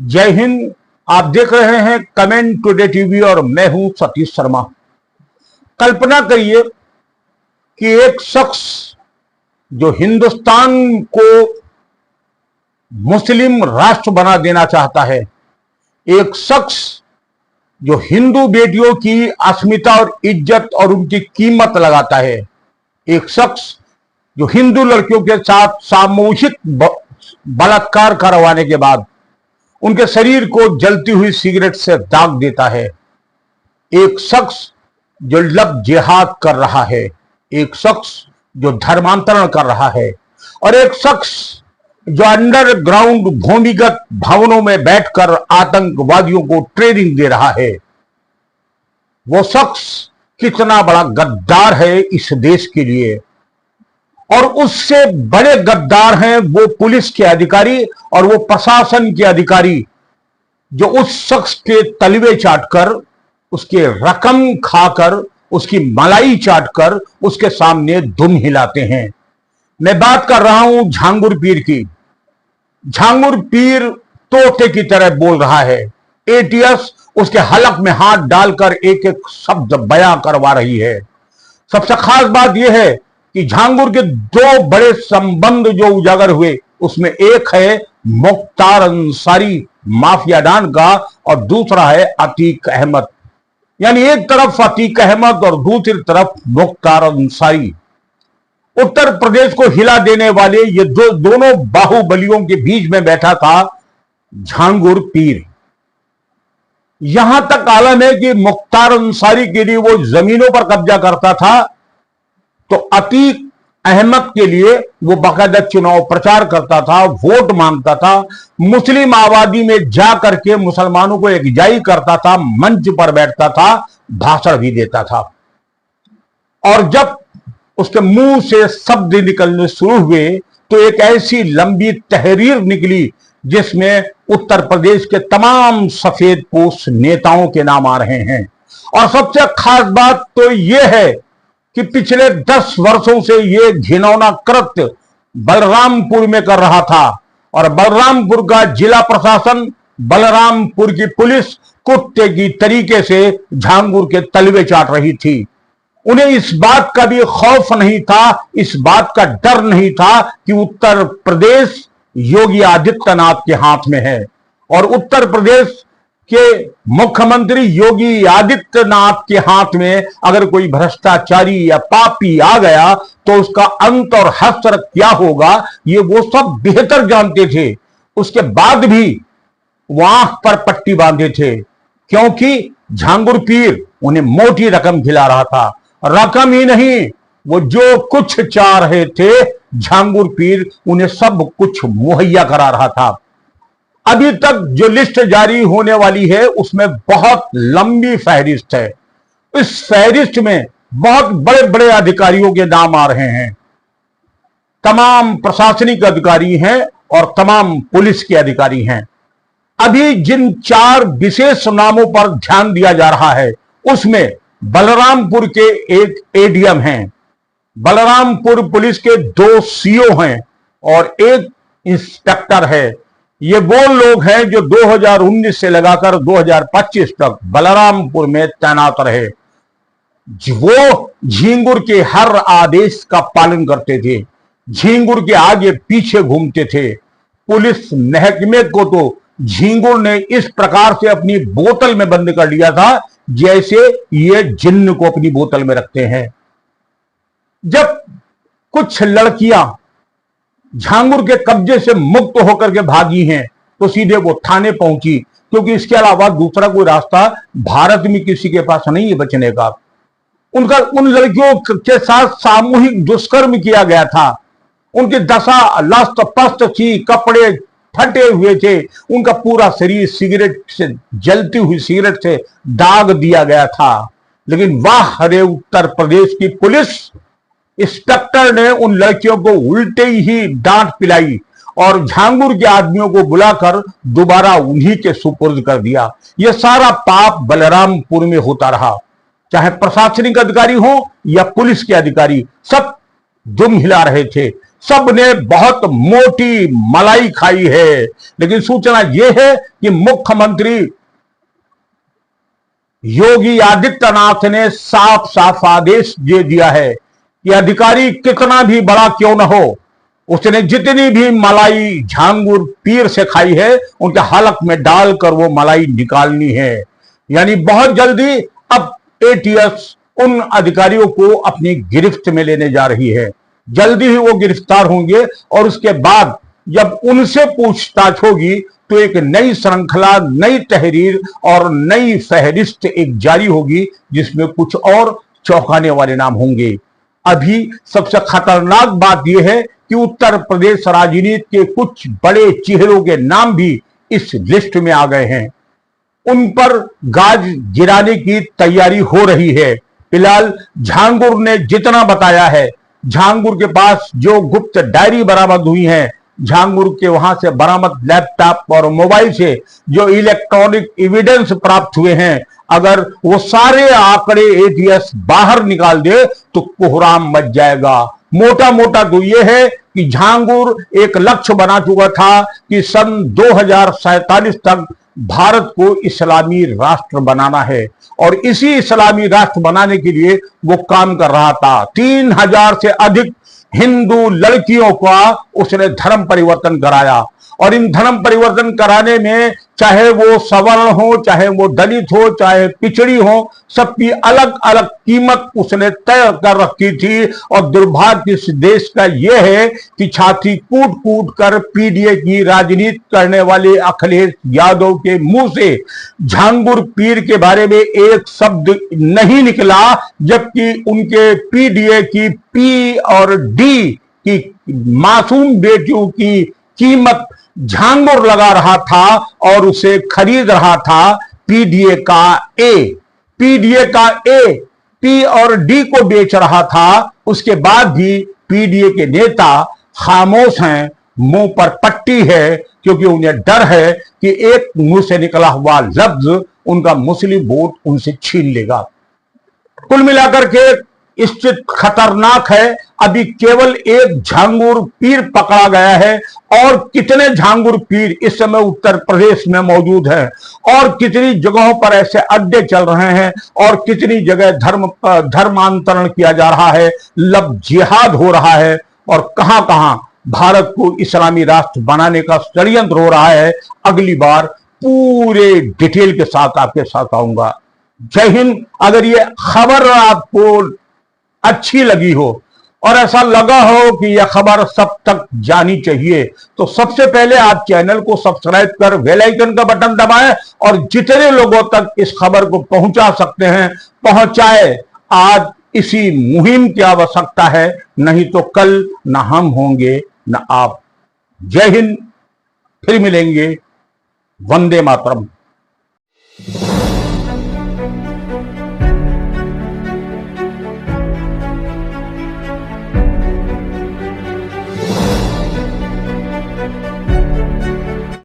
जय हिंद। आप देख रहे हैं कमेंट टुडे टीवी और मैं हूं सतीश शर्मा। कल्पना करिए कि एक शख्स जो हिंदुस्तान को मुस्लिम राष्ट्र बना देना चाहता है, एक शख्स जो हिंदू बेटियों की अस्मिता और इज्जत और उनकी कीमत लगाता है, एक शख्स जो हिंदू लड़कियों के साथ सामूहिक बलात्कार करवाने के बाद उनके शरीर को जलती हुई सिगरेट से दाग देता है, एक शख्स जो लव जिहाद कर रहा है, एक शख्स जो धर्मांतरण कर रहा है और एक शख्स जो अंडरग्राउंड भूमिगत भवनों में बैठकर आतंकवादियों को ट्रेनिंग दे रहा है। वो शख्स कितना बड़ा गद्दार है इस देश के लिए, और उससे बड़े गद्दार हैं वो पुलिस के अधिकारी और वो प्रशासन के अधिकारी जो उस शख्स के तलवे चाटकर, उसके रकम खाकर, उसकी मलाई चाटकर उसके सामने दुम हिलाते हैं। मैं बात कर रहा हूं झांगुर पीर की। झांगुर पीर तोते की तरह बोल रहा है। एटीएस उसके हलक में हाथ डालकर एक एक शब्द बयां करवा रही है। सबसे खास बात यह है कि झांगुर के दो बड़े संबंध जो उजागर हुए, उसमें एक है मुख्तार अंसारी माफिया डॉन का और दूसरा है अतीक अहमद। यानी एक तरफ अतीक अहमद और दूसरी तरफ मुख्तार अंसारी। उत्तर प्रदेश को हिला देने वाले ये दोनों बाहुबलियों के बीच में बैठा था झांगुर पीर। यहां तक आलम है कि मुख्तार अंसारी के लिए वो जमीनों पर कब्जा करता था, तो अतीक अहमद के लिए वो बाकायदा चुनाव प्रचार करता था, वोट मांगता था, मुस्लिम आबादी में जा करके मुसलमानों को एकजाई करता था, मंच पर बैठता था, भाषण भी देता था। और जब उसके मुंह से शब्द निकलने शुरू हुए तो एक ऐसी लंबी तहरीर निकली जिसमें उत्तर प्रदेश के तमाम सफेदपोश नेताओं के नाम आ रहे हैं। और सबसे खास बात तो यह है कि पिछले 10 वर्षों से यह घिनौना कृत्य बलरामपुर में कर रहा था और बलरामपुर का जिला प्रशासन, बलरामपुर की पुलिस कुत्ते की तरीके से झांगुर के तलवे चाट रही थी। उन्हें इस बात का भी खौफ नहीं था, इस बात का डर नहीं था कि उत्तर प्रदेश योगी आदित्यनाथ के हाथ में है और उत्तर प्रदेश के मुख्यमंत्री योगी आदित्यनाथ के हाथ में अगर कोई भ्रष्टाचारी या पापी आ गया तो उसका अंत और हश्र क्या होगा ये वो सब बेहतर जानते थे। उसके बाद भी वो आंख पर पट्टी बांधे थे, क्योंकि झांगुर पीर उन्हें मोटी रकम खिला रहा था। रकम ही नहीं, वो जो कुछ चाह रहे थे झांगुर पीर उन्हें सब कुछ मुहैया करा रहा था। अभी तक जो लिस्ट जारी होने वाली है उसमें बहुत लंबी फहरिस्त है। इस फहरिस्त में बहुत बड़े बड़े अधिकारियों के नाम आ रहे हैं, तमाम प्रशासनिक अधिकारी हैं और तमाम पुलिस के अधिकारी हैं। अभी जिन 4 विशेष नामों पर ध्यान दिया जा रहा है उसमें बलरामपुर के एक एडीएम हैं, बलरामपुर पुलिस के 2 सीओ हैं और एक इंस्पेक्टर है। ये वो लोग हैं जो 2019 से लगाकर 2025 तक बलरामपुर में तैनात रहे। वो झींगुर के हर आदेश का पालन करते थे, झींगुर के आगे पीछे घूमते थे। पुलिस महकमे को तो झींगुर ने इस प्रकार से अपनी बोतल में बंद कर लिया था जैसे ये जिन्न को अपनी बोतल में रखते हैं। जब कुछ लड़कियां झांगुर के कब्जे से मुक्त होकर के भागी हैं तो सीधे वो थाने पहुंची, क्योंकि इसके अलावा दूसरा कोई रास्ता भारत में किसी के पास नहीं है बचने का। उन लड़कियों के साथ सामूहिक दुष्कर्म किया गया था, उनकी दशा लस्त पस्त थी, कपड़े फटे हुए थे, उनका पूरा शरीर सिगरेट से, जलती हुई सिगरेट से दाग दिया गया था। लेकिन वाह हरे उत्तर प्रदेश की पुलिस, इंस्पेक्टर ने उन लड़कियों को उल्टे ही डांट पिलाई और झांगुर के आदमियों को बुलाकर दोबारा उन्हीं के सुपुर्द कर दिया। यह सारा पाप बलरामपुर में होता रहा, चाहे प्रशासनिक अधिकारी हो या पुलिस के अधिकारी, सब दुम हिला रहे थे। सबने बहुत मोटी मलाई खाई है। लेकिन सूचना यह है कि मुख्यमंत्री योगी आदित्यनाथ ने साफ साफ आदेश दे दिया है कि अधिकारी कितना भी बड़ा क्यों न हो, उसने जितनी भी मलाई झांगुर पीर से खाई है उनके हलक में डालकर वो मलाई निकालनी है। यानी बहुत जल्दी अब एटीएस उन अधिकारियों को अपनी गिरफ्त में लेने जा रही है। जल्दी ही वो गिरफ्तार होंगे और उसके बाद जब उनसे पूछताछ होगी तो एक नई श्रृंखला, नई तहरीर और नई फहरिस्त एक जारी होगी जिसमें कुछ और चौंकाने वाले नाम होंगे। अभी सबसे खतरनाक बात यह है कि उत्तर प्रदेश राजनीति के कुछ बड़े चेहरों के नाम भी इस लिस्ट में आ गए हैं। उन पर गाज गिराने की तैयारी हो रही है। फिलहाल झांगुर ने जितना बताया है, झांगुर के पास जो गुप्त डायरी बरामद हुई है, झांगुर के वहां से बरामद लैपटॉप और मोबाइल से जो इलेक्ट्रॉनिक एविडेंस प्राप्त हुए हैं, अगर वो सारे आंकड़े एटीएस बाहर निकाल दे तो कोहराम मच जाएगा। मोटा मोटा तो यह है कि झांगुर एक लक्ष्य बना चुका था कि सन 2047 तक भारत को इस्लामी राष्ट्र बनाना है और इसी इस्लामी राष्ट्र बनाने के लिए वो काम कर रहा था। 3000 से अधिक हिंदू लड़कियों का उसने धर्म परिवर्तन कराया और इन धर्म परिवर्तन कराने में चाहे वो सवर्ण हो, चाहे वो दलित हो, चाहे पिछड़ी हो, सबकी अलग अलग कीमत उसने तय कर रखी थी। और दुर्भाग्य इस देश का यह है कि छाती कूट कूट कर पीडीए की राजनीति करने वाले अखिलेश यादव के मुंह से झांगुर पीर के बारे में एक शब्द नहीं निकला, जबकि उनके पीडीए की पी और डी की मासूम बेटियों की कीमत झांगुर लगा रहा था और उसे खरीद रहा था पीडीए का ए। पीडीए का ए पी और डी को बेच रहा था। उसके बाद भी पीडीए के नेता खामोश हैं, मुंह पर पट्टी है, क्योंकि उन्हें डर है कि एक मुंह से निकला हुआ लफ्ज उनका मुस्लिम वोट उनसे छीन लेगा। कुल मिलाकर के स्थिति खतरनाक है। अभी केवल एक झांगुर पीर पकड़ा गया है और कितने झांगुर पीर इस समय उत्तर प्रदेश में मौजूद हैं और कितनी जगहों पर ऐसे अड्डे चल रहे हैं और कितनी जगह धर्मांतरण किया जा रहा है, लव जिहाद हो रहा है और कहां कहां भारत को इस्लामी राष्ट्र बनाने का षड्यंत्र हो रहा है। अगली बार पूरे डिटेल के साथ आपके साथ आऊंगा। जय हिंद। अगर ये खबर आपको अच्छी लगी हो और ऐसा लगा हो कि यह खबर सब तक जानी चाहिए तो सबसे पहले आप चैनल को सब्सक्राइब कर बेल आइकन का बटन दबाएं और जितने लोगों तक इस खबर को पहुंचा सकते हैं पहुंचाए। आज इसी मुहिम की आवश्यकता है, नहीं तो कल न हम होंगे न आप। जय हिंद। फिर मिलेंगे। वंदे मातरम।